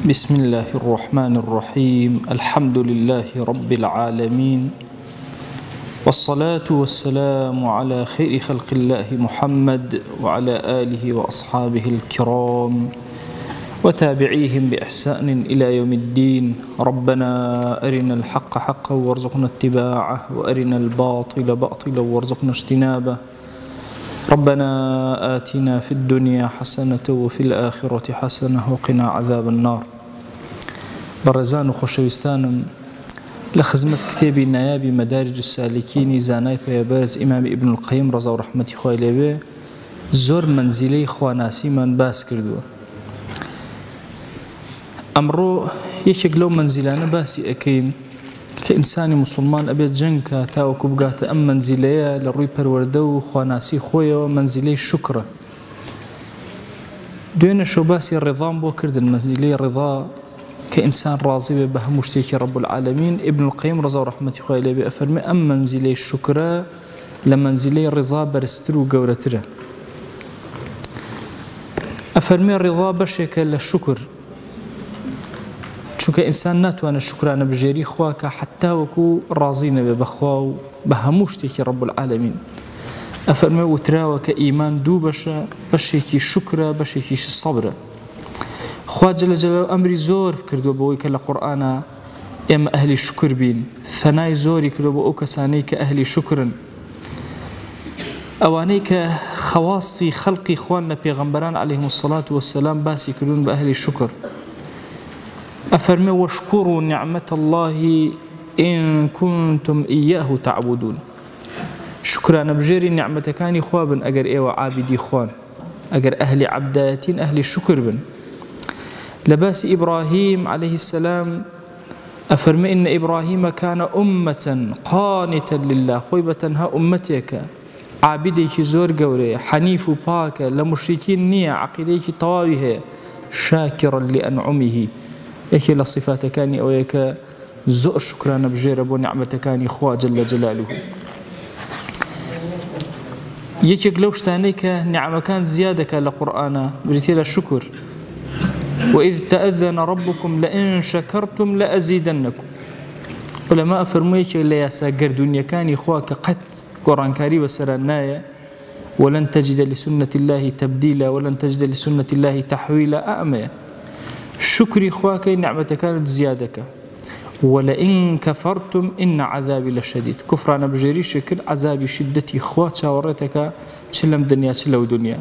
بسم الله الرحمن الرحيم. الحمد لله رب العالمين، والصلاة والسلام على خير خلق الله محمد وعلى آله وأصحابه الكرام وتابعيهم بإحسان إلى يوم الدين. ربنا أرنا الحق حقا وارزقنا اتباعه، وأرنا الباطل باطلا وارزقنا اجتنابه. ربنا آتنا في الدنيا حسنة وفي الآخرة حسنة وقنا عذاب النار. برزان وخشوستانم لخزمة كتابي نيابي مدارج السالكين زاناي بيبرز إمام ابن القيم رضا ورحمة خواه لبه زور منزلي خواناسي من باس كردو. أمرو يشك لو منزلان باسي أكيم كإنساني مسلمان أبيت جنكا تاو كبقات أم منزلية لروي پروردو خواناسي خويا ومنزلي الشكرة دوين شو باسي الرضام بو كردن منزلي الرضا كإنسان راضي بهمشتيك رب العالمين. ابن القيم رضا ورحمة خواه لبه أفرمي أم منزلي الشكرة لمنزلي الرضا برسترو قورتره. أفرمي الرضا بشيك للشكر چونکە ئینسان ناتوانێت شکرانە بژێری خواکە حتا وەکو ڕازی نەبێ بەخوا و بە هەموو شتێکی رب العالمین. ئەفەرمێ وتراوە کە ئیمان دوو بەشە، بەشێکی شکرە بەشێکیش سەبرە. خوا جەلە جەلالەهو ئەمری زۆر کردووە بەوەی کە لە قورئانە ئێمە ئەهلی شکر بین، ثەنای زۆری کردووە بۆ ئەو کەسانەی کە ئەهلی شکرن، ئەوانەی کە خەواسی خەڵقی خوان لە پێغەمبەران عەلەیهیمو الصەلاة وەسسەلام باسی کردوون بە ئەهلی شکر. أفرمي واشكروا نعمة الله إن كنتم إياه تعبدون. شكرانا بجيري نعمة كاني خوابن أجر إيوة عابدي خوان، أجر أهل عبداتين أهل الشكر بن. لباس إبراهيم عليه السلام أفرمي إن إبراهيم كان أمة قانتا لله خويبة ها أمتك عابديك زور قوري حنيف باك لمشركين نية عقيديك طواويه شاكرا لأنعمه. يكي لصفات كاني أو يكا زور شكرانا بجير بو نعمة كاني خوا جل جلاله. يكي قلوش تانيك نعمة كان زيادة لقرآن بريتي الشكر. وإذ تأذن ربكم لئن شكرتم لأزيدنكم. ولما أفرميك اللي يساقر دنيا كاني خواك قد قرآن كاري وسرنايا ولن تجد لسنة الله تبديلا ولن تجد لسنة الله تحويلا. أأمي شكري خواك نعمة كانت زيادك ولئن كفرتم إن عذابي لشديد. كفرانا بجري شكل عذابي شدتي خوات شاورتك تشلم دنيا تشلو دنيا.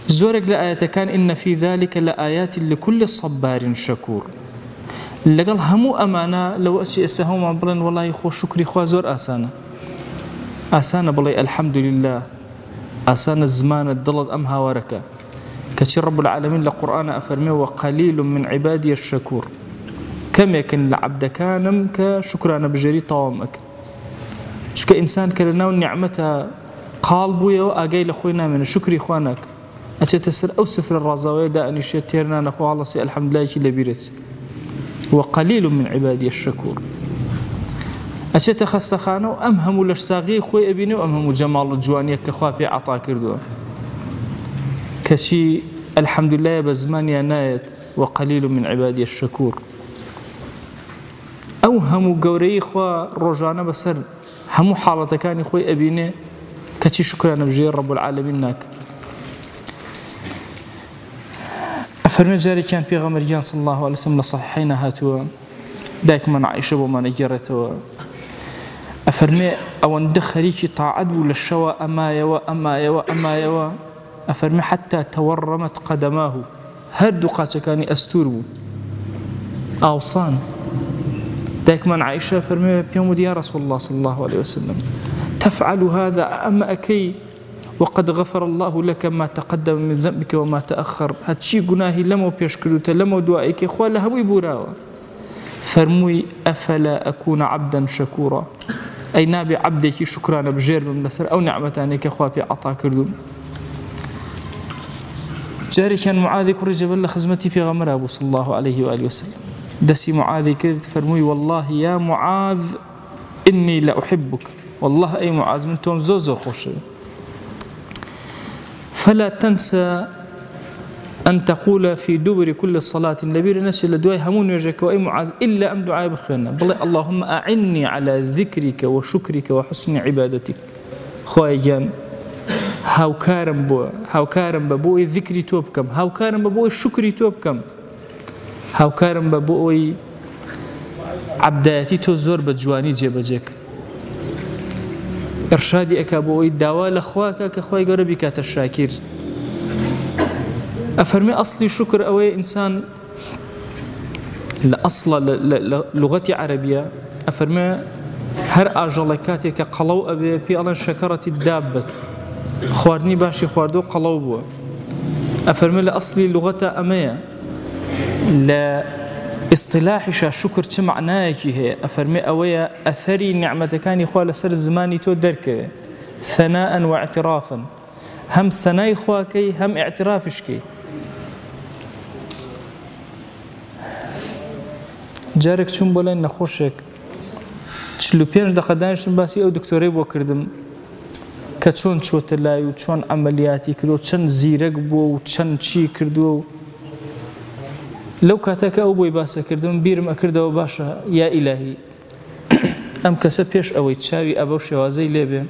زورك لآيات كان إن في ذلك لآيات لكل صبار شكور. لقال همو أمانة لو أشي أسهم عبرا والله خو شكري خوا زور آسانة آسانة بالله الحمد لله آسانة الزمان الضلد أمها وركة كشي رب العالمين لقرآن أفرميه وقليل من عبادي الشكور. كم يكن لعبد كانم كشكرانا بجري طوامك شك إنسان كلنا نعمته قالبويا وأجي لخوينا من شكري خوانك أتى تسر أو سفر الرازوية دا أن يشترنا نخو الله سي الحمد لله كي لبيرت. وقليل من عبادي الشكور أتى تخستخانه أمهم الاشتاغي خوي أبيني وأمهم جمال الجوانية كخوابي عطا كردوه كشي الحمد لله بزمان يا نايت وقليل من عبادي الشكور. أوهم قوري إخوة رجانا بسر همو حالة كان إخوي أبيني كشي شكرانا بجير رب العالمين ناك. أفرمي جاري كان في غمريان صلى الله عليه وسلم لصحيحين هاتوا دايك من عائشة وما نجرتوا. أفرمي أو ندخريكي طاعدوا للشوى أمايا وأمايا وأمايا و أفرمي حتى تورمت قدماه هردو قاتكاني أستورو أوصان دايك من عائشة فرمي بيوم يا رسول الله صلى الله عليه وسلم تفعل هذا أما أكي وقد غفر الله لك ما تقدم من ذنبك وما تأخر هاتشي قناهي لمو بيشكروت لمو دوائك إخوة لهوي براوة. فرمي أفلا أكون عبدا شكورا أي نابي عبدك شكرانا بجير من نسر أو نعمتانك إخوة في عطا كردون. جاري كان معاذ كري جبل خزمتي في غمر أبو صلى الله عليه وآله وسلم دسي معاذ كرد فرموي والله يا معاذ إني لأحبك والله أي معاذ من توم زوزو خوش فلا تنسى أن تقول في دبر كل صلاة لبير نسي لدواي همون يجيك وأي معاذ إلا أم دعاء بخيرنا بل اللهم أعني على ذكرك وشكرك وحسن عبادتك خوايان هاوكارم ببوي ذكري توبكم هاوكارم ببوي شكري توبكم هاوكارم ببوي عبداتي تو زور بجواني جيبجيك إرشادي أكابوي داوا لخواك كخواي قربي كات الشاكر أفرمي أصلي شكر أوي إنسان لأصل لغتي عربية أفرمي هر أجلكاتي كقلو أبي بي الله شكرت الدابة خواردني باشي خواردو قلو بو أفرمي لأصلي لغة أمية لا اصطلاح شكر چه معنايكي هي أفرمي أوي أثري نعمتكاني خواه لسر الزماني تو دركي ثناء واعترافا هم ثناي خواكي هم اعترافشكي جارك چون بولين نخوشك چلو پێنج دقه دانیشتم باسی ئەو دکتۆرەی بۆ کردم کە چۆن چۆتە لای و چۆن عملیاتی کردو چەند زیرەک بووە و چەند چی کردووە و لەو کاتەکە ئەو بۆی باسەکردم بیرم ئەکردەوە باشە یا ئیلاهی ئەم کەسە پێش ئەوەی چاوی ئەبەو شێوازەی لێبێ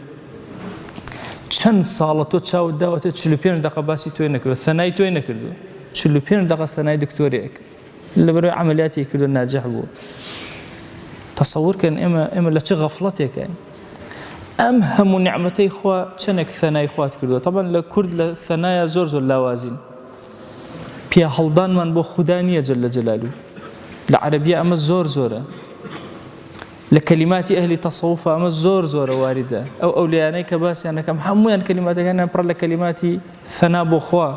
چەند ساڵە تۆ چاوت داوەتە 45 دقه باسی تۆی نەکردو ثەنای تۆی نەکردو 45 دقه ثەنای دکتۆرێک لەبەرەوەی عملیاتی کردو ناجح بوو تصور كان إما لا غفلتك يعني أم هم نعمتي خوا شنك ثناي خوات كردو طبعا لكرد لثنايا زور لوازن بيا هلدان من بو خدانية جل جلاله العربية أما زورة لكلمات أهل تصوف أما زور واردة أو أولياني كباس يعني كم هميان كلمات أنا برا لكلماتي ثنا بو خوا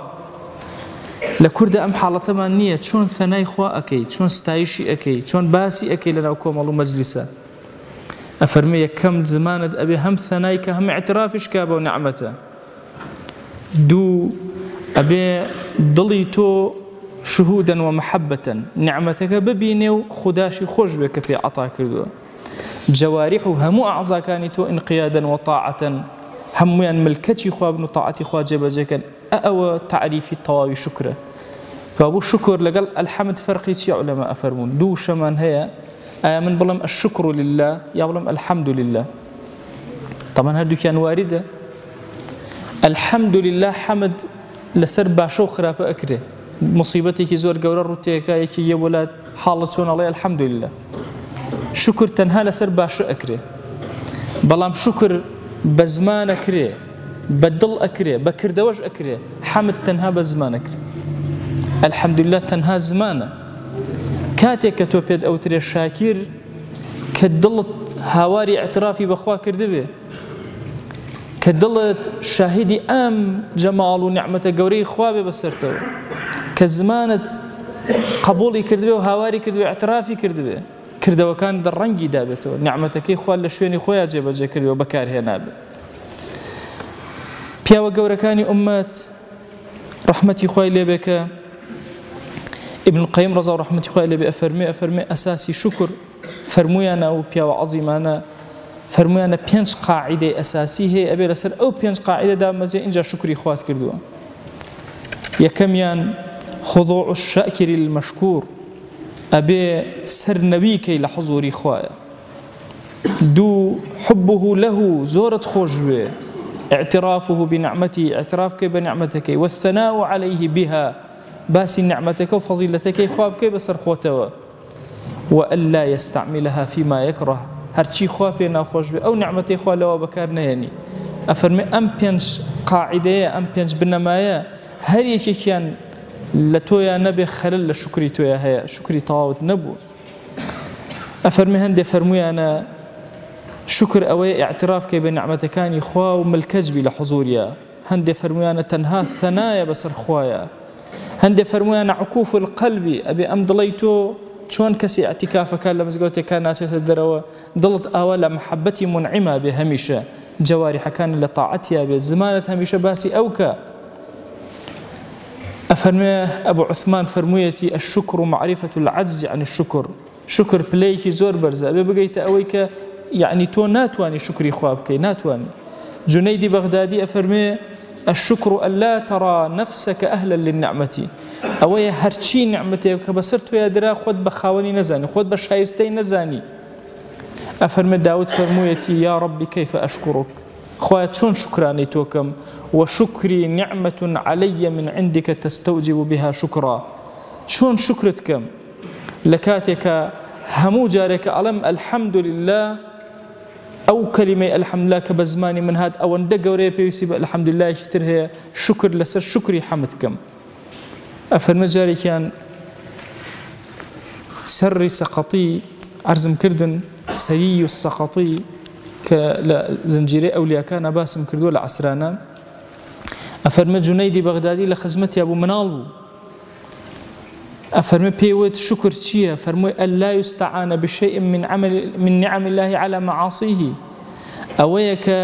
لكرد أم حالة ما نية شون ثناي خوا أكيد شون ستايشي أكيد شون باسي أكيد لنا وكم مجلسة أفرمي كم زمان أبي هم ثنايك هم اعترافش كابا ونعمته دو أبي ضليتو شهودا ومحبة نعمتك ببيني خداشي خوش بك في عطاك جوارحه هم أعضا كانتو انقيادا وطاعة هم ملكتي خوا بن طاعتي خوا جبجكن أو تعريف الطواوي شكره فأبو الشكر لقال الحمد فرقي شي علماء أفرمون دو شمان هي من بلم الشكر لله يا بلم الحمد لله طبعا هادو كان واردة الحمد لله حمد لسر باشو خراب أكره مصيبتك زور قورا روتيكا يكي يولاد حالتون الله الحمد لله شكر تنها لسر باشو أكره بلام شكر بزمان أكره بدل أكره بكردوج أكره حمد تنها بزمان أكره الحمد لله تنها زمانه كاتك كتوبيد أو تري شاكر كدلت هواري اعترافي بخوا كردبه كدلت شاهدي أم جمال ونعمة قوري خوابي بسرته كزمانة قبولي كردبه وهواري كردبه اعترافي كردبه كردبه كان درنجي دابته نعمتك خوال لشويني خويا جيبه كردبه بكار هنا بيا وقوركاني أمات رحمتي خوي لبك ابن القيم رضا رحمتي خوي لبي أفرمي أساسي شكر فرمويانا وبيا وعظيمانا فرمويانا بينش قاعدة أساسية هي أبي رسل أو بينش قاعدة دام مزي إنجا شكري خوات كردوا يكميان خضوع الشاكر المشكور أبي سر نبيكي لحضوري خوايا دو حبه له زورة خوشبه اعترافه بنعمته اعترافك بنعمتك والثناء عليه بها باس نعمتك وفضيلتك خوابك بسر خوتوا وألا يستعملها فيما يكره هرشي خوابنا خوش به أو نعمتي خوالوا بكارنا يعني أفرمي أم بينش قاعدة أم بينش بالنمايا هر يكي كان لتويا نبي خلل لشكري تويا هيا شكري طاوت نبو أفرمي هندي فرمي أنا شكر أوي اعترافك بنعمتك كان خوا وملكجبي لحضوريا هندي فرميانا تنها ثنايا بسر خوايا هندي فرميانا عكوف القلب أبي أم ضليتو شون كسي اعتكافك كان لمزقوتي كان ناسة الدروة ضلت أولا محبتي منعمة بهميشة جوارح كان لطاعتها بزمانة هميشة باسي أوكا أفرمي أبو عثمان فرميتي الشكر معرفة العجز عن الشكر شكر بليكي زور برزة أبي بقيت أويك يعني تو ناتواني شكري خوابك ناتواني جنيدي بغدادي أفرمي الشكر أن لا ترى نفسك أهلا للنعمة ئەوەیە هەرچی نعمەتێک کە بەسەر تۆیە درا خۆت بە خاوەنی نەزانی خۆت بە شایستەی نەزانی ئەفەرمێ داود فەرموویەتی یا ربی کەیف ئەشکوڕک خوایە چۆن شکرانەی تۆکەم وشکری نعمة علي من عندك تستوجب بها شكرا چۆن شکرت کەم لە کاتێکە هەموو جارێکە ئەڵێم الحەمد لله ئەو کەلیمەی الحەمدلله کە بە زمانی من هات ئەوەندە گەورەیە پێویستی بە الحەمدللهی تر هەیە شکر لەسەر شکری حەمد کەم ئەفەرمە جارێکیان سەری سەقەطی عەرزم کردن سەری و سەقەطی کە لە زنجیرەی ئەولیاکانە باسم کردووە لە عەسرانە ئەفەرمە جونەیدی بەغدادی لە خزمەتیا بوو مناڵ بوو ئەفەرمە پێیوت شکر چییە فەرمووی ئەلا یستعان بشیء من نعم الله على معاصیه ئەوەیە کە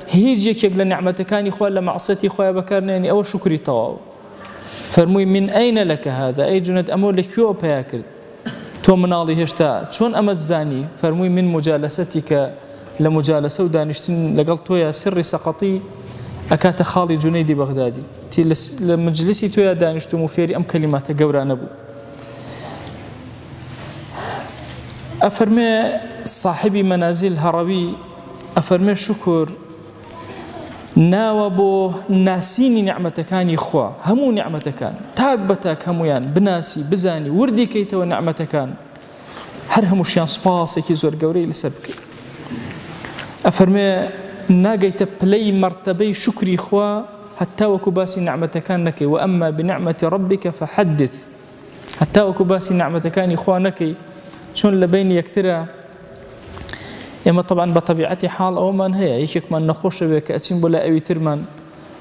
هیچ یەکێک لە نعمەتەکانی خوا لە معسیەتی خۆیان بەکارنێنی ئەوە شکری تەواو فەرمووی من ئەینە لەکە هذا ئەی جونەت ئەمە لەکوێوە پیا کرد تۆ مناڵی هێشتا چۆن ئەمە زانی فەرمووی من مجالسەتی کە لە مجالسە و دانیشتن لەگەڵ تۆیە سری سەقەطی ئەکاتە خاڵی جونەیدی بەغدادی تی لە مجلسی تۆیە دانیشتم و فێری ئەم کەلیماتە گەورانە بوو ئەفەرمێ صاحبی مەنازل هەڕەوی ئەفەرمێ شکر ناوە بۆ ناسینی نعمەتەکانی خوا هەموو نعمەتەکان تاک بە تاک هەمویان بناسی بزانی وردی کەیتەوە نعمەتەکان هەر هەمووشیان سوپاسێکی زۆر گەورەی لەسەر بکەیت ئەفەرمێ ناگەیتە پلەی مەرتەبەی شکری خوا هەتا وەکو باسی نعمەتەکان نەکەی و ئەمما بنعمەتی ربك فحدث هەتا وەکو باسی نعمەتەکانی خوا نەکەی چۆن لە بین یەکترە ئێمە طبعا بە طبیعەتی حاڵ ئەوەمان هەیە یەکێکمان نەخۆشە بێ کە ئەچین بۆ لای ئەوی ترمان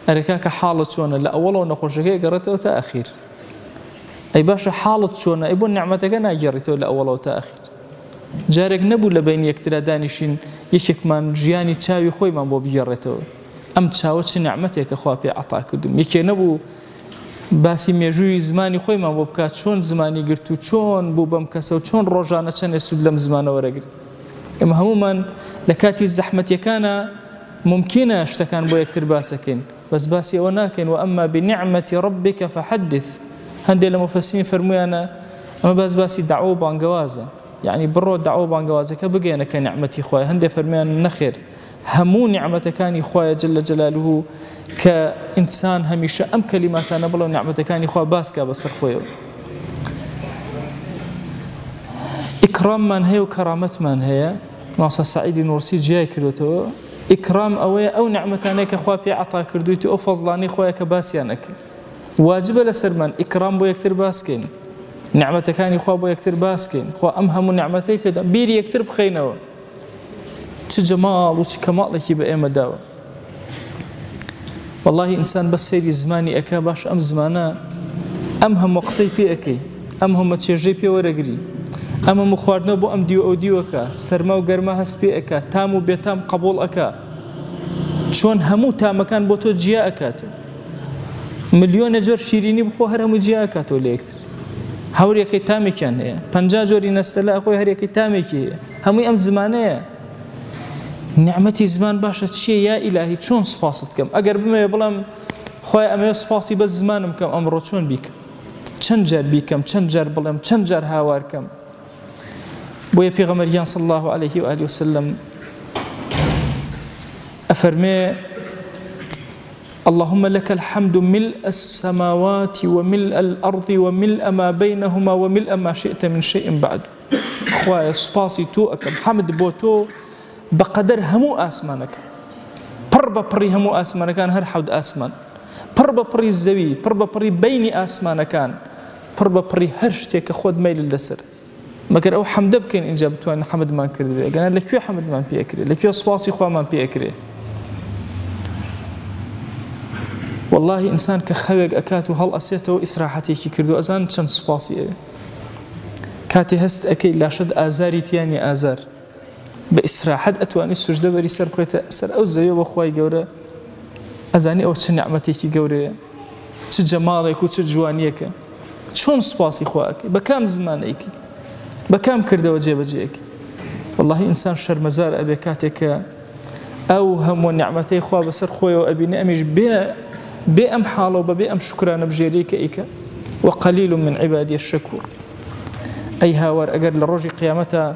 ئەرەکا کە حاڵت چۆنە لە ئەوڵەوە نەخۆشەکەی گەڕێتەوە تا ئەخیر ئەی باشە حاڵت چۆنە ئەی بۆ نعمەتەکە ناگەڕێتەوە لە ئەوڵەوە تا ئەخیر جارێک نەبوو لە بین یەکترا دانیشین یەکێکمان ژیانی چاوی خۆیمان بۆ بگەڕێتەوە ئەم چاوە چ نعمەتێکە خوا پێ عەتا کردوم یەکێ نەبوو باسی مێژووی زمانی خۆیمان بۆ بکات چۆن زمانی گرت و چۆن بوو بەم کەسە و چۆن ڕۆژانە چەندێ سود لەم زمانە وەرەگرت ئێمە هەمومان لە کاتی زەحمەتیەکانە ممکنە شتەکان بۆ یەکتر باسەکەین بەس باسی ئەوە ناکەین و ئەمما بنعمەتی ربك فحدث هەندێک لە مفەسرین فەرموویانە ئەمە باسی دعوە و بانگەوازە یعنی بڕۆ دعوە و بانگەوازەکە بگەێنە کە نعمەتی خوایە هەندێک فەرمویان نەخێر هەموو نعمەتەکانی خوایە جل جلاله کە ئینسان هەمیشە ئەم کەلیماتانە بڵێ نعمەتەکانی خوا باسکە بەسەر خۆیەوە ئیکراممان هەیە و کەرامەتمان هەیە ماسە سعیدی نورسی جیای کردوێتەوە ئیکرام ئەوەیە ئەو نعمەتانەیە کە خوا پێ عەتا کردوویت و ئەو فەزڵانەی خۆیە کە باسییان ئەکرد واجبە لەسەرمان ئیکرام بۆ یەکتر باسکەین نعمەتەکانی خوا بۆ یەکتر باسکەین خوا ئەم هەموو نعمەتەی پێدا بیری یەکتر بخەینەوە چ جەماڵ و چ کەماڵێکی بە ئێمە داوە والله ئینسان بە سەیری زمانی ئەکا باش ئەم زمانە ئەم هەموو قسەی پێ ئەەکەی ئەم هەموو چێژەی پێ وەرەگری ئەمە هەموو خواردنەوە بۆ ئەم دیو ئەو دیوەکە سەرما و گەرما هەست پێ ئەکا تام و بێتام قبوڵ ئەکا چۆن هەموو تامەکان بۆ تۆ جیا ئەکاتەوە ملیۆنە جۆر شیرینی بخۆ هەر هەموو جیا ئەکاتەوە لە یەکتر هەورێکی تامێکیان هەیە 50 جۆری نەستەلا خۆی هەرێکی تامێکی هەیە هەمووی ئەم زمانەیە نعمەتی زمان باشە چییە یا ئیلاهی چۆن سوپاست کەم ئەگەر بمەوێ بڵێم خۆی ئەمەوێ سوپاسی بە زمانم کەم ئەمڕۆ چۆن بیکەم چەند جار بیکەم چەند جار بڵێم چەند جار هاوارکەم بۆیە پێغەمبەریان صلی الله عليه و آله وسلم ئەفەرمێ اللهم لك الحمد ملء السماوات وملء الأرض وملء ما بينهما وملء ما شئت من شيء بعد خوايا سباسي تو أكم حمد بوتو بقدر همو آسمانك بربا بري همو آسمانكان هر حود آسمان بربا بري الزوي بربا بري بيني آسمانكان بربا بري هرشتك خود ميل الدسر مگر او حمد بكين إنجا بتوان حمد ما كردي قال لكيو حمد ما بيأكري لكيو سباسي خوا ما بيأكري والله إنسان كخويق أكاتو هل أسيته إسراحتي كي كردو أزان چند سباسي كاتي هست أكي لا شد آزاري تياني آزار بإسراحت أتواني السجدة بري سر بخيتا سر أو زيو بخواي قورا أزاني أو چه نعمتي كي قورا چه جماليك و چه جوانيك چون سباسي خواك بكام زمانيك بكام كردو جيب جيك والله إنسان شرمزار أبي كاتك أو هم نعمتي خوا بسر خويا وأبيني أميش بأم حالة وبأم شكران بجيريك إيكا وقليل من عبادي الشكور. أي هاوار أجر للرجل قيامتها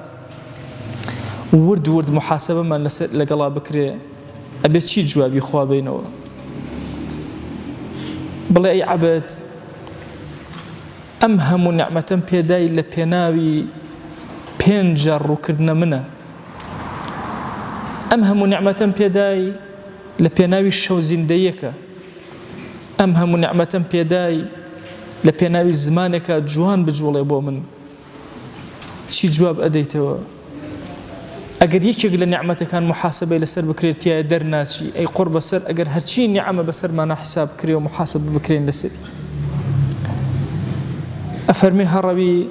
ورد محاسبة من لقلا بكري أبي شي جوابي خوا بينه بل أي عبد أمهم نعمة بيداي لبيناوي بينجر وكرنا منه أمهم نعمة بيداي لبيناوي الشو زنديك أمهم نعمة بيداي لبيناوي زمانك جوان بجولي بو من شي جواب أديته أجر يكيق لنعمة كان محاسبة لسر بكري تيا درناشي أي قرب سر أجر هرشي نعمة بسر ما حساب كري ومحاسبة بكرين لسر أفرمي هربي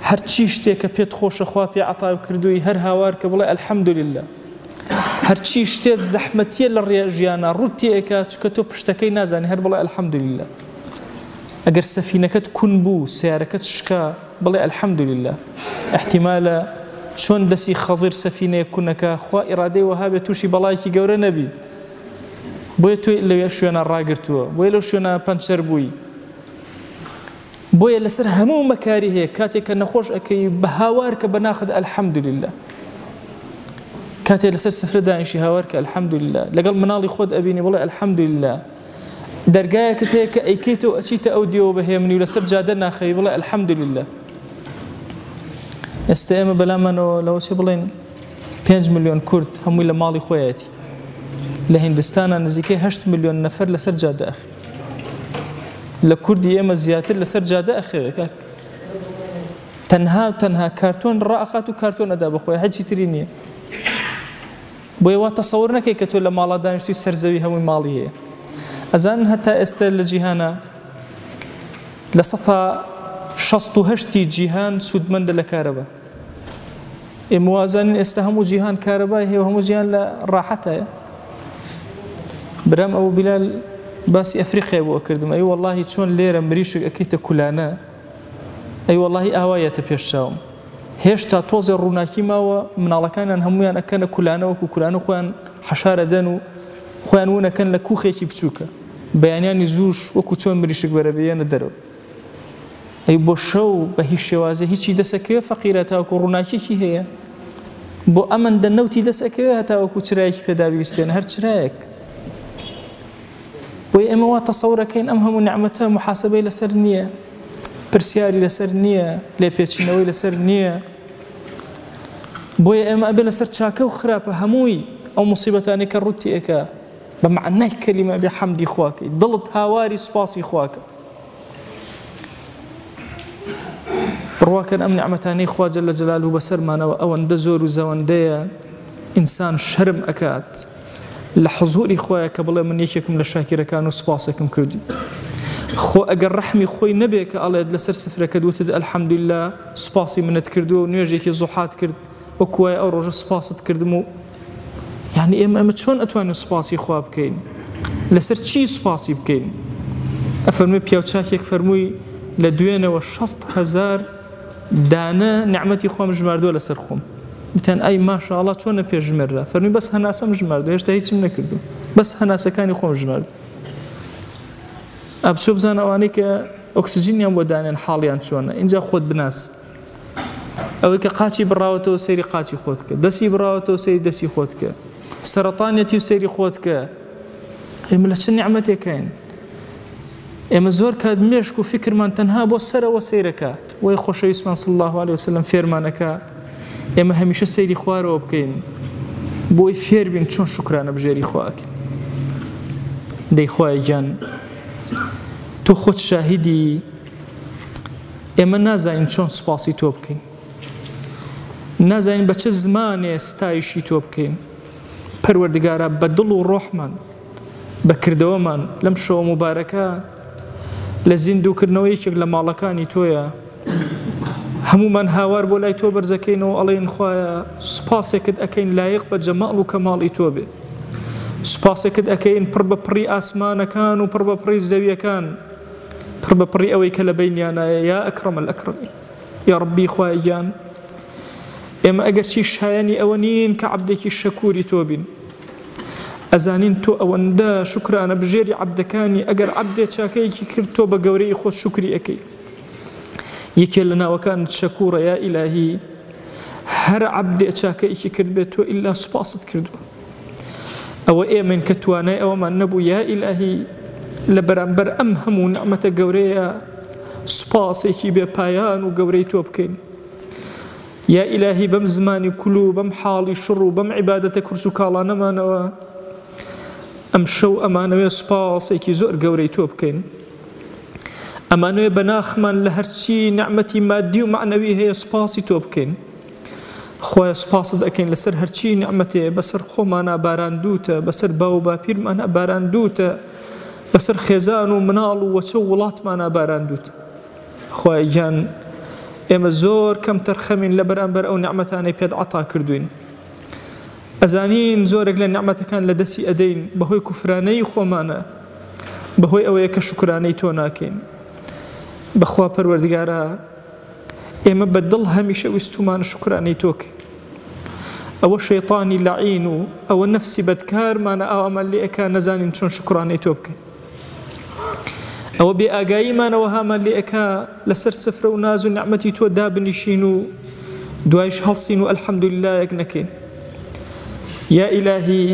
هرشي شتيك بيت خوش أخوة بي عطاء وكردوي هر هاوار كبلا الحمد لله هرشي شتي الزحمتية للرياجيانا روتي إيكا تكتو بشتكي نازاني هر بلا الحمد لله أجر سفينك تكون بو سيارك تشكا بلا الحمد لله احتمال شون دسي خضير سفينة كونك خوا إرادة وهابة توشي بلايكي جورا نبي بوي توي اللي شونا راقرتوا بوي لو شونا بانشر بوي بوي لسر همو مكاريه كاتك نخوش أكي بهاوارك بناخد الحمد لله كاتي لسر سفر دانشي هاوارك الحمد لله لقل منالي خود أبيني والله الحمد لله درجاك تيك أيكيتو أشيت أوديو بهمني ولسر جادنا خي والله الحمد لله استئم بلا منو لو شبلين 5 مليون كرد هم ولا مالي خوياتي لهندستان نزيكي 8 مليون نفر لسر جادة أخي لكردي ياما زياتر لسر جادة أخي تنها كارتون رائخات وكارتون أداب أخويا حجي تريني بويوا تصورنا كي كتولا مالا دانشتي سرزوي هوي مالي هي أزان حتى استل لجيهانا لسطا شصتو هشتي جيهان سودمند لكهرباء موازن استهموا جيهان كهرباء هي وهم جيهان لراحتها برام أبو بلال باسي أفريقيا أبو أكردم أي والله شون ليرة مريشك أكيد كلانا أي والله أهواية تبيشاهم هيش تاتوز الروناكي ما من على كان هميان أكان كلانا وكلانا خوان حشارة دانو خوان ونا كان لكوخي بتشوكا بيانيان زوج وكتون مريشك بربيان درو أي بوشو بهيش شوازه هيشي دسكيه فقيرة وكو روناكي هي بو أمن دنوتي دسكيه هتا وكو ترايك بدا بيرسين هر ترايك بوي أما تصور كين أمهم نعمتها محاسبة لسرنية برسياري لسرنية لبيتشنوي لسرنية بوي أما أبي لسر شاكا وخرابة هموي أو مصيبتاني كالروتي إكا بمعنى كلمة بحمد إخواك ضلت هاواري سباسي إخواك برواكن أم نعمتاني إخوة جل جلاله بسر ما أو اندزور وزواندية إنسان شرم أكاد لحضور إخوة قبل من يكيكم لشاكرة كانوا سباسكم كردي خو أجر رحمي خوي نبيك الله لسر سفرة كدوتد الحمد لله سباسي من تكردو ونيجيك زحات كرد وكواي أو رجل سباسة كردمو يعني إما شون أتوانو سباسي إخوة بكين لسر شي سباسي بكين أفرمي بيوتشاكيك فرموي لدوينة و60,000 دانا نعمتي خوام جماردو لسر خوم بتان أي ما شاء الله شون بيجمرها فرمي بس هناسة مجماردو هيش تهيج من كردو بس هناسة كاني خوام جماردو أبشوف زان أوانيك أكسجين يوم ودانين حاليا شونا إنجا خود بناس أويك قاتي براوتو سيري قاتي خودك دسي براوتو سيري دسي خودك سرطانيتي وسيري خودك هي ملاشن نعمتي كاين إما زور كاد ميشكو فكر من تنها بو سر وسيرك ويخوش يسمع صلى الله عليه وسلم فيرمانك إما هميشه سيري خوار وبكين بو فير بين شون شكرانه بجيري خواك دي خواي جان تو خود شاهدي إما نازاين شون سباسي تو بكين نازاين بچه زماني ستايشي تو بكين پروردگارا بدل و روح من بكردو من لمشو مباركه لزندو كرنويك لمالكاني تويا همو من هاوار بولاي تو برزكينو ألين خوايا سباسكد أكين لايق بجمال وكمال إتوبي سباسكد أكين بربا بري آسمان كان وبربا بري الزاوية كان بربا بري أويك لبينيانا يا أكرم الأكرم يا ربي خوايا جان إما أقرشي شهياني أونين كعبدك الشكور توبين ئەزانین تۆ ئەوەندە شکرانە بژێری عەبدەکانی ئەگەر عەبدێ چاکەیەکی کرد تۆ بە گەورەی خۆت شکری ئەەکەی یەکێ لە ناوەکانت شەکوورە یا ئیلاهی هەر عەبدێ چاکەیەکی کرد بێت تۆ ئیلا سوپاست کردووە ئەوە ئێمەن کە توانای ئەوەمان نەبوو یا ئیلاهی لە بەرامبەر ئەم هەموو نعمەتە گەورەیە سوپاسێکی بێپایان و گەورەی تۆ بکەین یا ئیلاهی بەم زمانی کول و بەم حاڵی شڕ و بەم عیبادەتە کورس و کاڵانەمانەوە ئەم شەو ئەمانەوێ سوپاسێکی زۆر گەورەی تۆ بکەین ئەمانەوێ بەناخمان لە هەرچی نعمەتی مادی و معنەوی هەیە سوپاسی تۆ بکەین خۆی سوپاست ئەکەین لەسەر هەرچی نعمەتێ بەسەر خۆمانە باراندووتە بەسەر باو و باپیرمانە باراندووتە بەسەر خێزان و مناڵ و وەچە و وڵاتمانە باراندووتە خۆی گیان ئێمە زۆر کەم تەرخەمین لە بەرامبەر ئەو نعمەتانەی پێت عەتا کردوین ئەزانین زۆرێک لە نعمەتەکان لە دەستی ئەدەین بەهۆی کوفرانەی خۆمانە بەهۆی ئەوەیە کە شکرانەی تۆ ناکەین بەخوا پەروەردگارە ئێمە بەدڵ هەمیشە ویستومانە شکرانەی تۆکەین ئەوە شەیطانی لەعین و ئەوە نەفسی بەدکارمانە ئەوەمان لێ ئەکا نەزانین چۆن شکرانەی تۆ بکەین ئەوە بێ ئاگاییمانەوە هامان لێ ئەکا لەسەر سفرە و ناز و نعمەتی تۆ دابنیشین و دوایش هەڵسین و ئەلحەمدولله یەک نەکەین یا ئیلاهی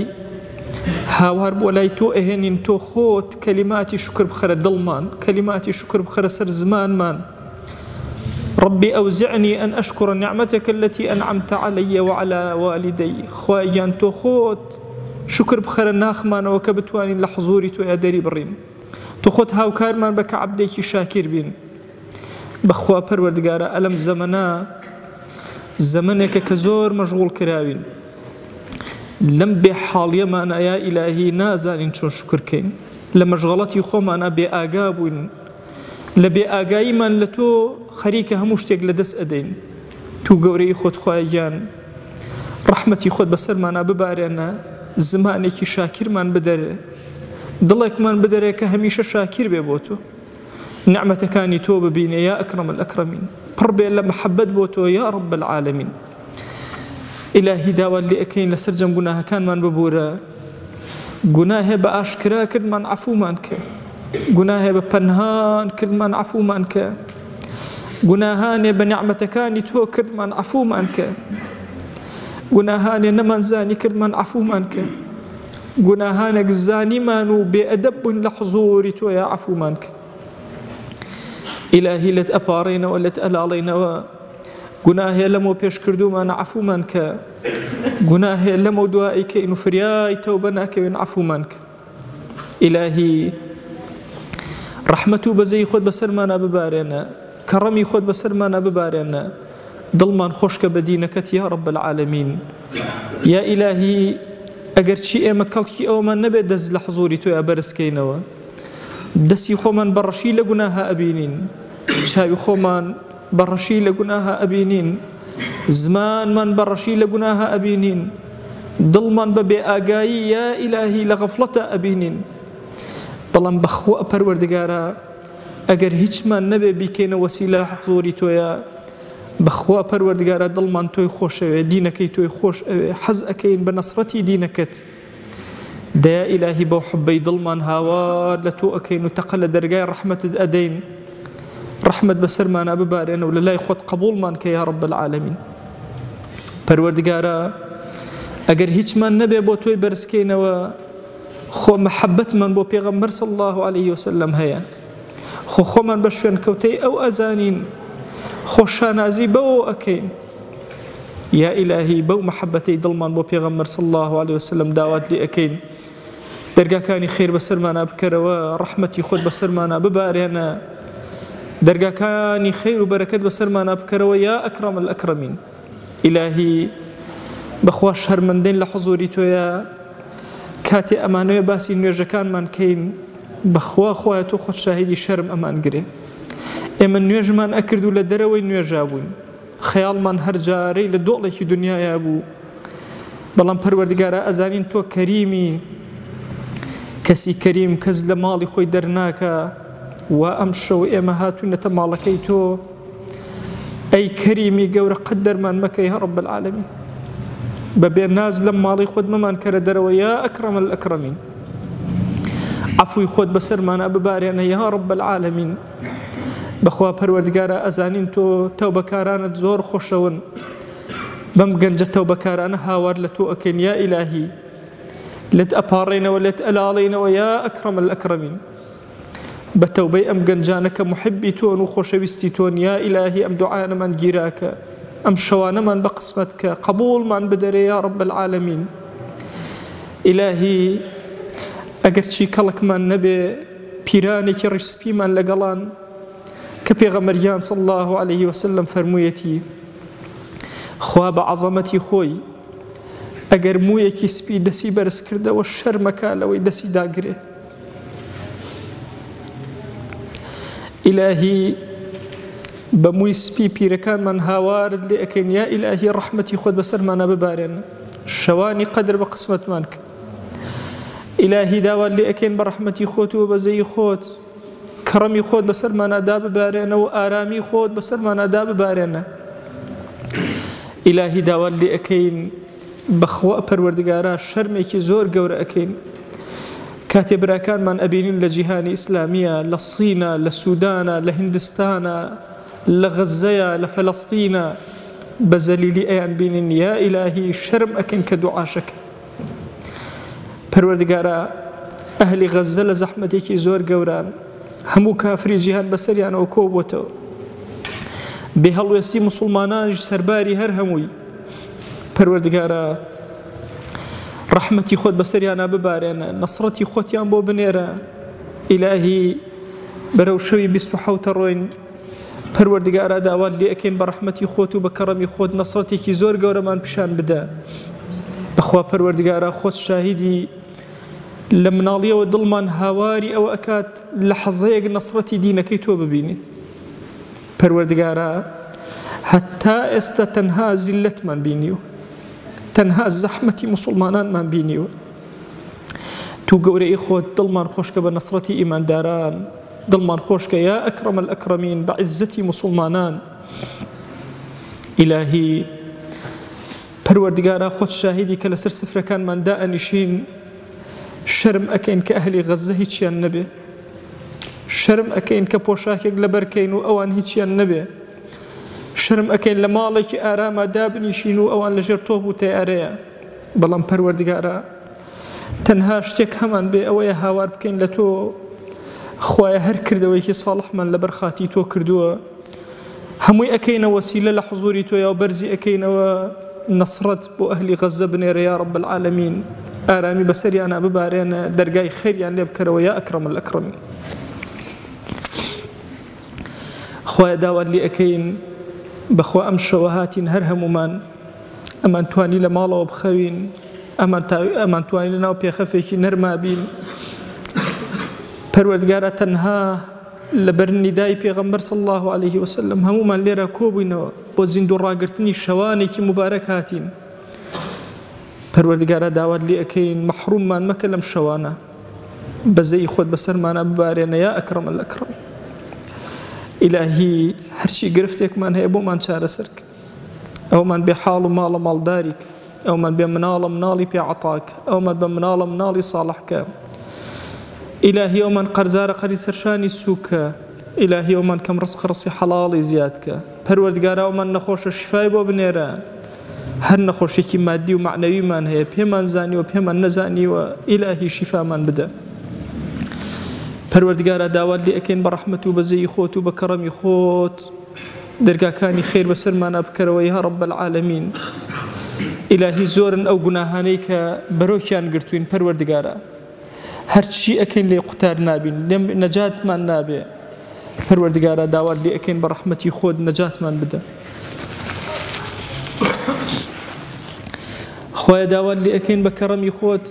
هاوار بۆ لای تۆ ئەهێنین تۆ خۆت کەلیماتی شکر بخەرە دڵمان کەلیماتی شکر بخەرە سەر زمانمان ربي أوزعني أن أشكر نعمتك التي أنعمت علي وعلى والدي خوايان تو خوت شكر بخير الناخمان وكبتواني لحضوري تو أدري بريم تو خوت هاو كارمان بك عبدك شاكر بين بخوا پروردگارا ألم زمنا زمنك كزور مشغول كراوين لم بحال يمانا يا إلهي نازانين شون شكر كين لمشغلتي خومانا بآقابوين لبي آقاي من لتو خريكة هموشتك لدس أدين تو قوري خود خوايان رحمتي خود بسر مانا ببارينا زمانك شاكر من بدر ضلك من بدر كهميش شاكر ببوتو نعمتك كاني تو ببيني يا أكرم الأكرمين بربي إلا محبت بوتو يا رب العالمين إلهي داوى اللي أكين لسرجم قناها كان من ببورا قناه بأشكرا كرد من عفو منك قناه بپنهان كرد من عفو منك قناهان بنعمتكاني تو كرد من عفو منك قناهان نمن زاني كرد من عفو منك قناهانك زاني مانو بأدب لحضوري تو يا عفو منك إلهي لت أبارينا ولت ألالينا قناه لمو بيش كردو من عفو منك قناه لمو دوائك إنو فرياي توبناك من عفو منك إلهي رحمتو بزي خود بسر مانا ببارينا كرمي خود بسر مانا ببارينا ضلمان خوشك بدينك يا رب العالمين يا إلهي أجر شيء مكلتي أو من نبي دز لحضوري تو يا برسكينوا دسي خومن برشي لقناها أبينين شاوي خومن برشي لقناها أبينين زمان من برشي لقناها أبينين ضلمان ببي آقاي يا إلهي لغفلة أبينين بەڵام بەخوا پەروەردگارە ئەگەر هیچمان نەبێ بیکەینە وەسیلە حضوری تۆیە بەخوا پەروەردگارە دڵمان تۆی خۆش ئەوێ دینەکەی تۆی خۆش ئەوێ حەز ئەکەین بە نەسڕەتی دینەکەت دەیا ئیلاهی بەو حوبەی دڵمان هاوار لە تۆ ئەکەین و تەقە لە دەرگای ڕەحمەتت ئەدەین ڕەحمەت بەسەرمانە ببارێنە و لە لای خۆت قبوڵمان کە یا رب العالمین پەروەردگارە ئەگەر هیچمان نەبێ بۆ تۆی بەرزکەینەوە خو محبت من بو پیغمبر صلى الله عليه وسلم هيا خو من بشوين كوتي او ازانين خو شانازي بو اكين يا الهي بو محبتي ضلمان بو پیغمبر صلى الله عليه وسلم دعوات لي اكين درجا كاني خير بسر مانا بكروا رحمتي خود بسر مانا ببارينا درجا كاني خير وبركات بسر مانا بكروا يا اكرم الاكرمين الهي بخواش هر من دين لحضوري تو يا كاتي أمانوية باسي نوێژەکان من كين بخوا خواه تو خود شاهدي شرم أمان قري إما نوێژمان أكردو لدروي نوێژابون خيال من هر جاري لدولك دنيا يابو بلان پروردگارا أزانين تو كريمي كسي كريم كز لمالي خوي درناكا وأمشو إما هاتو نتمالكي تو أي كريمي قور قدر من مكي يا رب العالمين بەبێ ناز لەم ماڵی خۆت مەمان کەرە دەرەوە یا ئەکرەم الئەکرەمین عەفوی خۆت بەسەرمانە ببارێنە یا رب العالمین بەخوا پەروەردگارە ئەزانین تۆ تەوبەکارانت زۆر خۆشەون بەم گەنجە تەوبەکارانە هاوار لە تۆ ئەکەین یا ئیلاهی لێت ئەپاڕێنەوە لێت ئەلاڵێنەوە یا ئەکرەم الئەکرەمین بە تەوبەی ئەم گەنجانە کە محبی تۆن و خۆشەویستی تۆن یا ئیلاهی ئەم دوعایانەمان گیراکە ئەم شەوانەمان بە قسمەت کە قبوڵمان بدەرێ یا رب العالمین ئیلاهی ئەگەرچی کەڵکمان نەبێ پیرانێکی ڕیسپیمان لەگەڵان کە پێغەمبەریان صلی الله عليه وسلم فەرموویەتی خوا بە عەزەمەتی خۆی ئەگەر موویەکی سپی دەسی بەرز کردەوە شەرمەکە لەوەی دەسی داگرێ ئیلاهی بە مووی سپی پیرەکانمان هاوارت لێ ئەکەین یا ئیلاهی ڕەحمەتی خۆت بەسەرمانە ببارێن شەوانی قەدر بە قسمەتمان کە ئیلاهی داوات لێ ئەکەین بە ڕەحمەتی خۆت و بەزەی خۆت کەڕەمی خۆت بەسەرمانەدا ببارێنە و ئارامی خۆت بەسەرمانەدا ببارێنە ئیلاهی داوات لێ ئەکەین بەخوا پەروەردگارە شەرمێکی زۆر گەورە ئەکەین کاتێ براکانمان ئەبینین لە جیهانی ئیسلامیە لە سینە لە سوودانە لە هیندستانە لە غەزەیە لە فەلەستینە بە زەلیلی ئەیان بینین یا ئیلاهی شەرم ئەکەین کە دوعاشەکە پەروەردگارە ئەهلی غەزە لە زەحمەتێکی زۆر گەوران هەموو کافری جیهان بەسەریانەوە کۆبووتەوە بێ هەڵوێستی موسڵمانانیش سەرباری هەر هەمووی پەروەردگارە ڕەحمەتی خۆت بەسەریانە ببارێنە نەسڕەتی خۆتیان بۆ بنێرە ئیلاهی بەرەو شەوی 27 ڕۆین پەروەردگارە داوات لێ ئەکەین بە ڕەحمەتی خۆت و بە کەڕەمی خۆت نەسڕەتێکی زۆر گەورەمان پیشان بدە بەخوا پەروەردگارە خۆت شاهیدی لە مناڵیەوە دڵمان هاواری ئەوە ئەکات لە حەزەیەک نەسڕەتی دینەکەی تۆ ببینی پەروەردگارە هەتا ئێستا تەنها زیلەتمان بینیوە تەنها زەحمەتی موسڵمانانمان بینیوە تو گەورەی خۆت دڵمان خۆشکە بە نەسڕەتی ئیمانداران دڵمان خۆشکە یا ئەکرەم الئەکرەمین بە عیزەتی موسڵمانان ئیلاهی پەروەردگارە خۆت شاهیدی کە لەسەر سفرەکانمان دائەنیشین شەرم ئەکەین کە ئەهلی غەزە هیچیان نەبێ شەرم ئەکەین کە پۆشاکێک لەبەرکەین و ئەوان هیچیان نەبێ شەرم ئەکەین لە ماڵێکی ئارامە دابنیشین و ئەوان لەژێر تۆپ و تەیارەیە بەڵام پەروەردگارە تەنها شتێک هەمان بێ ئەوەیە هاوار بکەین لە تۆ خوایە هەر کردەوەیکی ساڵحمان لەبەر خاتی تۆ کردووە هەمووی ئەکەینە وەسیلە لە حزوری تۆ یا بەرزی ئەکەینەوە نەسڕەت بۆ ئەهلی غەزە بنێرە یا رب العالمین ئارامی بەسەریانە ببارێنە دەرگای خەیریان لێ بکەرەوە یا ئەکرەم الئەکرەمین خوایە داوات لێ ئەکەین بەخوا ئەم شەوە هاتین هەر هەمومان ئەمان توانی لە ماڵەوە بخەوین ئەمان توانی لە ناو پێخەفێکی نەرما بین پەروەردگارە تەنها لە بەرنیدای پێغەمبەر صلی الله عليه وسلم هەمومان لێرە کۆبووینەوە بۆ زیندوو ڕاگرتنی شەوانێکی مبارەک هاتین پەروەردگارە داوات لێ ئەکەین مەحروممان مەکە لەم شەوانە بەزەی خۆت بەسەرمانە ببارێنە یا ئەکرەم الئەکرەم ئیلاهی هەرچی گرفتێکمان هەیە بۆمان چارەسەرکە ئەومان بێ حاڵ و ماڵە ماڵداریکە ئەومان بێ مناڵە مناڵی پێعەتاکە ئەومان بە مناڵە مناڵی ساڵحکە ئیلاهی ئەومان قەرزارە قەری سەرشانی سووکە ئیلاهی ئەومان کەم ڕزق ڕسی حەڵاڵی زیادکە پەروەردگارە ئەومان نەخۆشە شیفای بۆ بنێرە هەر نەخۆشێکی مادی و معنەویمان هەیە پێمان زانیوە پێمان نەزانیوە ئیلاهی شیفامان بدە پەروەردگارە داوات لێ ئەکەین بە ڕەحمەت و بەزەی خۆت و بە کەڕەمی خۆت دەرگاکانی خێر بەسەرمانە بکەرەوە یا رب العالمین ئیلاهی زۆرن ئەو گوناهانەی کە بەرۆکیان گرتوین پەروەردگارە هەرچی ئەکەین لێ قوتار نابین لێم نەجاتمان نابێ پەروەردگارە داوات لێ ئەکەین بە ڕەحمەتی خۆت نەجاتمان بدە خوایە داوات لێ ئەکەین بە کەڕەمی خۆت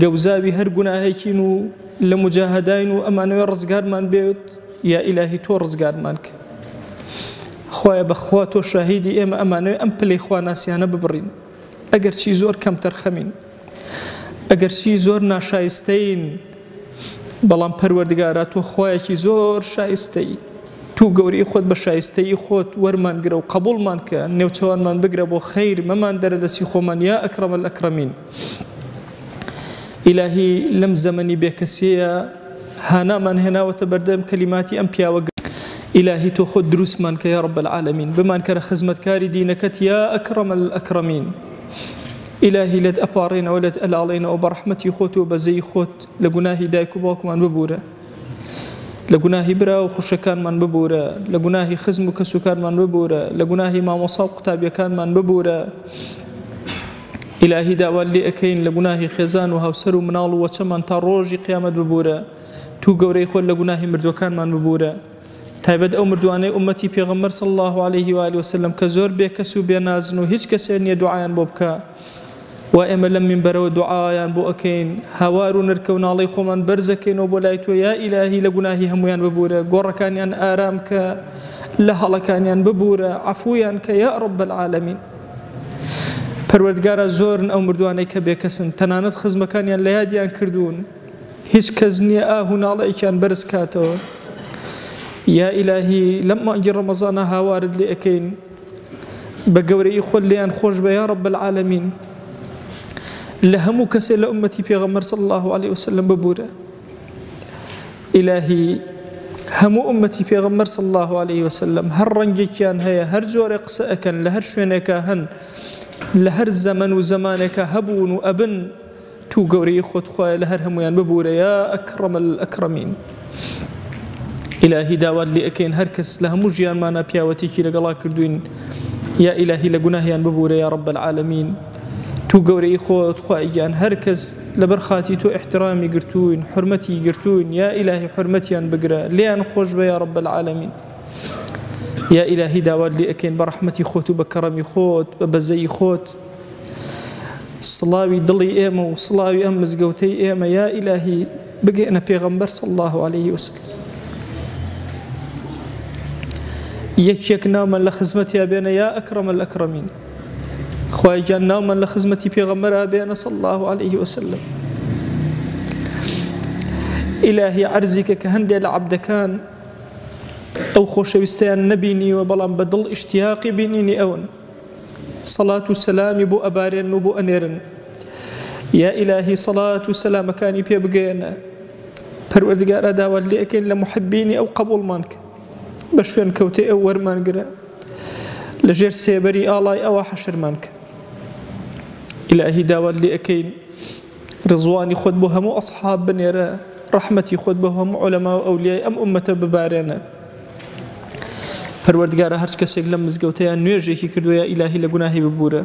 گەوزاوی هەر گوناهێکین و لە مجاهداین و ئەمانەوە ڕزگارمان بێت یا ئیلاهی تۆ ڕزگارمان کە خوایە بەخوا تۆ شاهیدی ئێمە ئەمانەوە ئەم پلەی خواناسیانە ببڕین ئەگەر چی زۆر کەم تەرخەمین ئەگەر چی زۆر ناشایستەین بەڵام پەروەردگارە تۆ خوایەکی زۆر شایستەی تۆ تو گەورەی خۆت بە شایستەی خۆت وەرمان گرە و قبوڵمان کە نێوچەوانمان بگرە بۆ خەیر مەمان دەرەدەسی خۆمان یا ئەکرەمە الئەکرەمین. ئیلاهی لەم زەمەنی بێکەسیە هانامان هێناوەتە بەردەم کەلیماتی ئەم پیاوە. ئیلاهی تۆ خۆت دروستمان کە یا رب العالمین بمان کەرە خزمەتکاری دینەکەت یا ئەکرەمە الئەکرەمین. ئیلاهی لێت ئەپاڕێنەوە لێت ئەلاڵێنەوە بە ڕەحمەتی خۆت و بەزەی خۆت لە گوناهی دایک و باوکمان ببوورە، لە گوناهی برا و خوشەکانمان ببوورە، لە گوناهی خزم و کەسوکارمان ببوورە، لە گوناهی مامۆسا و قوتابیەکانمان ببوورە. ئیلاهی داوات لێ ئەکەین لە گوناهی خێزان و هاوسەر و مناڵ و وەچەمان تا ڕۆژی قیامەت ببوورە. تو گەورەی خۆت لە گوناهی مردوەکانمان ببوورە، تایبەت ئەو مردوانەی ئومەتی پێغەمبەر صلی الله عليه و آله وسلم کە زۆر بێکەس و بێنازن و هیچ کەسێ نییە دوعایان بۆ بکە، و ئێمە لەم منبەرەوە دوعایان بۆ ئەکەین، هاوار و نرکە و ناڵەی خۆمان بەرزەکەینەوە بۆ لای تۆ یا ئیلاهی لە گوناهی هەمویان ببوورە، گۆڕەکانیان ئارام کە، لە هەڵەکانیان ببوورە، عەفویان کە یا رب العالمین. پەروەردگارە زۆرن ئەو مردوانەی کە بێکەسن، تەنانەت خزمەکانیان لە یادیان کردوون، هیچ کەس نییە ئاه و ناڵەیەکیان بەرز کاتەوە. یا ئیلاهی لەم مانگی ڕەمەزانە هاوارت لێ ئەکەین بە گەورەی خۆت لێیان خۆش بە یا رب العالمین، لە هەموو کەسێ لە ئومەتی پێغەمبەر صلی الله عليه وسلم ببوورە. ئیلاهی هەموو ئومەتی پێغەمبەر صلی الله عليه وسلم هەر ڕەنگێکیان هەیە، هەر جۆرە قسە ئەکەن، لە هەر شوێنێکە هەن، لە هەر زەمەن و زەمانێکە هەبوون و ئەبن، تو گەورەی خۆت خوایە لە هەر هەمویان ببوورە یا ئەکرەمە الئەکرەمین. ئیلاهی داوات لێ ئەکەین هەر کەس لە هەموو ژیانمانە پیاوەتێکی لەگەڵا کردوین، یا ئیلاهی لە گوناهیان ببوورە یا رب العالمین. تو گەورەی خۆت خوایگیان هەر کەس لەبەر خاتی تۆ احترامی گرتوین، حرمەتی گرتوین، یا ئیلاهی حرمەتیان بگرە، لێیان خۆش بە یا رب العالمین. یا ئیلاهی داوات لێ ئەکەین بە ڕەحمەتی خۆت و بە کەڕەمی خۆت بە بەزەی خۆت سڵاوی دڵی ئێمە و سڵاوی ئەم مزگەوتەی ئێمە یا ئیلاهی بگەێنە پێغەمبەر صلی الله عليه وسلم. یەک ناومان لە خزمەتیا بێنە یا ئەکرەمە الئەکرەمین. خواهیان ناومان لە خزمەتی پێغەمبەرا بێنە صلی الله عليه وسلم. ئیلاهی عەرزیکە کە هەندێک لە عەبدەکان ئەو خۆشەویستیان نەبینیوە بەڵام بە دڵ ئیشتیاقی بینینی ئەون، سەڵات و سەلامی بۆ ئەبارێن و بۆ ئەنێرن. یا ئیلاهی سەڵات و سەلامەکانی پێ بگەێنە. پەروەردگارە داوات لێ ئەکەین لە محبینی ئەو قبوڵمان کە، بە شوێن کەوتەی ئەو وەرمان گرە، لە ژێر سێبەری ئاڵای ئەوە حەشرمان کە. ئیلاهی داوات لێ ئەکەین ڕزوانی خۆت بۆ هەموو ئەصحاب بنێرە، ڕەحمەتی خۆت بۆ هەموو عولەما و ئەولیای ئەم ئومەتە ببارێنە. پەروەردگارە هەر کەسێک لەم مزگەوتەیان نوێژێکی کردووە یا ئیلاهی لە گوناهی ببوورە.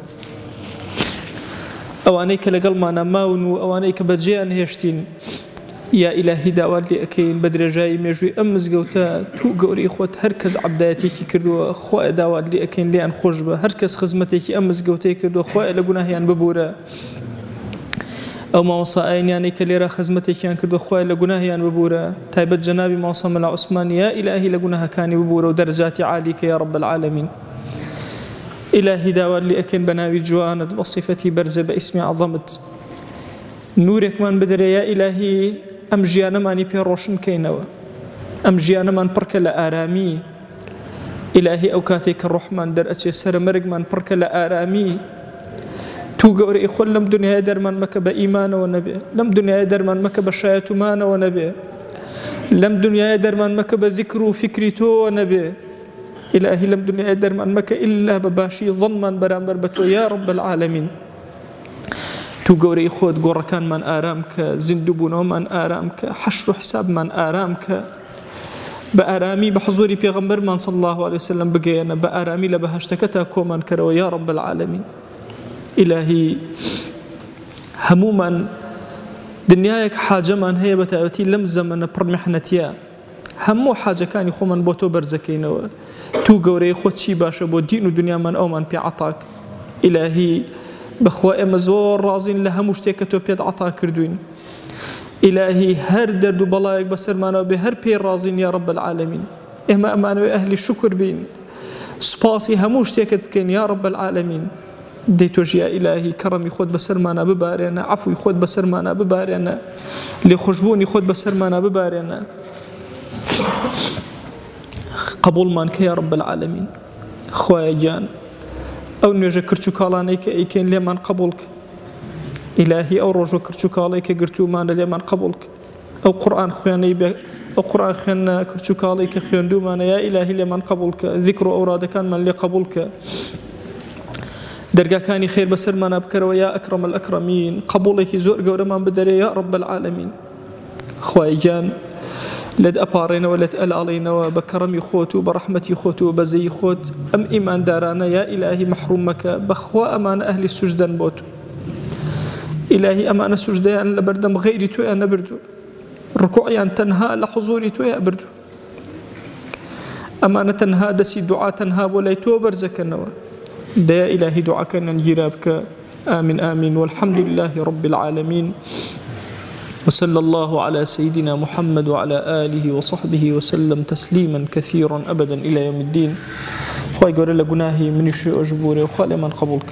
ئەوانەی کە لەگەڵمانە ماون و ئەوانەی کە بەجێیان هێشتین، یا ئیلاهی داوات لێ ئەکەین بە درێژایی مێژووی ئەم مزگەوتە تو گەورەی خۆت هەر کەس عەبدایەتێکی کردووە خوایە داوات لێ ئەکەین لێیان خۆش بە، هەر کەس خزمەتێکی ئەم مزگەوتەی کردووە خوایە لە گوناهیان ببوورە. ئەو مامۆسا ئاینیانەی کە لێرە خزمەتێکیان کردووە خوایە لە گوناهیان ببوورە، تایبەت جەنابی مامۆسا مەلا عوسمان یا ئیلاهی لە گوناهەکانی ببوورە و دەرەجاتی عالیکە یا رب العالمین. ئیلاهی داوات لێ ئەکەین بە ناوی جوانت بە صیفەتی بەرزە بە ئیسمی عەظەمت نورێکمان بدەرێ یا ئیلاهی ئەم ژیانەمانی پێ ڕۆشن کەینەوە، ئەم ژیانەمان پڕکە لە ئارامی. ئیلاهی ئەو کاتێک کە ڕۆحمان دەرئەچێ سەر مەرگمان پڕکە لە ئارامی. تو گەورەی خۆت لەم دنیای دەرمان مەکە بە ئیمانەوە نەبێ، لەم دنیای دەرمان مەکە بە شایەتومانەوە نەبێ، لەم دنیای دەرمان مەکە بە ذیکر و فکری تۆ نەبێ. ئیلاهی لەم دنیای دەرمان مەکە ئیلا بە باشی ظنمان بەرامبەر بە تۆ یا رب العالمین. تو گەورەی خۆت گۆڕەکانمان ئارام کە، زیندووبوونەوەمان ئارام کە، حەشر و حسابمان ئارام کە، بە ئارامی بە حضوری پێغەمبەرمان صلی الله عليه وسلم بگەێنە، بە ئارامی لە بەهەشتەکە تا کۆمان کەرەوە یا رب العالمین. ئیلاهی هەموومان دنیایەک حاجەمان هەیە بە تایبەتی لەم زەمەنە پڕ میحنەتیە، هەموو حاجەکانی خۆمان بۆ تۆ بەرزەکەینەوە. تو گەورەی خۆت چی باشە بۆ دین و دنیامان ئەومان پێ عەتاک. ئیلاهی بەخوا ئێمە زۆر ڕازین لە هەموو شتێک کە تۆ پێت عەتا کردوین. ئیلاهی هەر دەرد و بەڵایەک بەسەرمانەوە بێ هەر پێی ڕازین یا رب العالمین. ئێمە ئەمانەوەی ئەهلی شکر بین، سپاسی هەموو شتێکت بکەین یا رب العالمین. دەی تۆش یا ئیلاهی کەڕەمی خۆت بەسەرمانە ببارێنە، عەفوی خۆت بەسەرمانە ببارێنە، لێخۆشبوونی خۆت بەسەرمانە ببارێنە. قبول مانك يا رب العالمين خوايا جان أو نيجا كرتو كالانيك أيكين لمن قبولك إلهي أو رجو كرتو كاليك قرتو مان لمن قبولك أو قرآن خياني أو قرآن خيانا كرتو كاليك خياندو مان يا إلهي لمن قبولك ذكر أوراد كان من لقبولك درجا كاني خير بسر ما نبكر ويا أكرم الأكرمين قبولك زور قورمان بدري يا رب العالمين خواي جان لد أبارينا ولد ألالينا وبكرم خوتو برحمة خوتو بزي خوت أم إيمان دارانا يا إلهي محرومك بخوا أمان أهل السجدان بوتو إلهي أمان سجدان لبردم غيري تو أنا بردو ركوعي أن تنهى لحضوري تو يا بردو أمانة تنهى دسي دعاء تنهى ولا تو برزك النوى يا إلهي دعاك نجيرابك آمين آمين والحمد لله رب العالمين وصلى الله على سيدنا محمد وعلى آله وصحبه وسلم تسليما كثيرا أبدا إلى يوم الدين خواهي قول لقناهي من يشيء أجبوري وخالي من قبولك